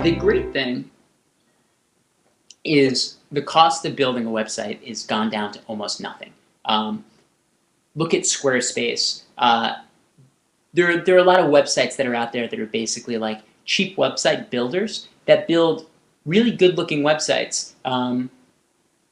The great thing is the cost of building a website is gone down to almost nothing. Look at Squarespace. There are a lot of websites that are out there that are basically like cheap website builders that build really good-looking websites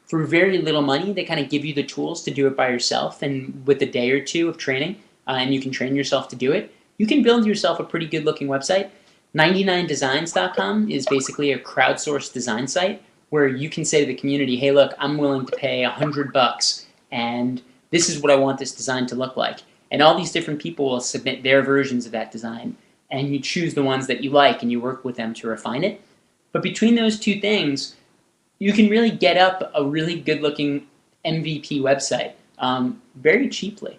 for very little money. They kind of give you the tools to do it by yourself, and with a day or two of training, and you can train yourself to do it, you can build yourself a pretty good-looking website. 99designs.com is basically a crowdsourced design site where you can say to the community, hey, look, I'm willing to pay $100 and this is what I want this design to look like. And all these different people will submit their versions of that design, and you choose the ones that you like and you work with them to refine it. But between those two things, you can really get up a really good looking MVP website very cheaply.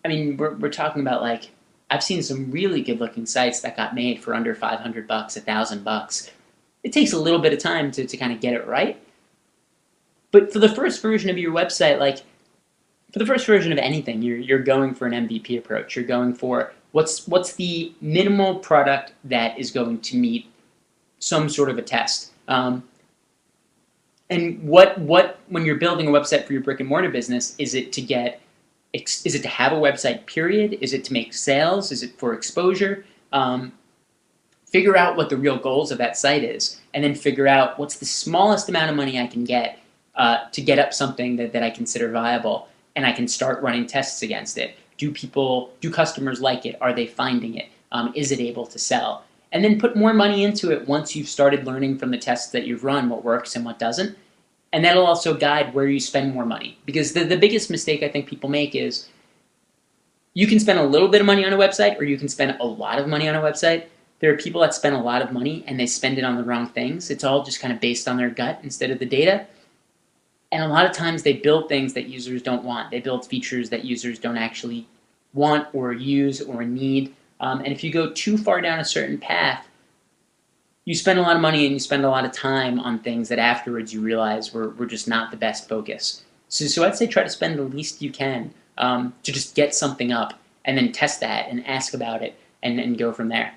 I mean, we're talking about, like, I've seen some really good-looking sites that got made for under $500, $1,000. It takes a little bit of time to kind of get it right. But for the first version of your website, like for the first version of anything, you're going for an MVP approach. You're going for what's the minimal product that is going to meet some sort of a test. And what when you're building a website for your brick and mortar business, is it to have a website, period? Is it to make sales? Is it for exposure? Figure out what the real goals of that site is, and then figure out what's the smallest amount of money I can get to get up something that I consider viable, and I can start running tests against it. Do customers like it? Are they finding it? Is it able to sell? And then put more money into it once you've started learning from the tests that you've run what works and what doesn't. And that'll also guide where you spend more money. Because the biggest mistake I think people make is you can spend a little bit of money on a website, or you can spend a lot of money on a website. There are people that spend a lot of money and they spend it on the wrong things. It's all just kind of based on their gut instead of the data. And a lot of times they build things that users don't want. They build features that users don't actually want or use or need. And if you go too far down a certain path, you spend a lot of money and you spend a lot of time on things that afterwards you realize were just not the best focus. So I'd say try to spend the least you can to just get something up, and then test that and ask about it, and go from there.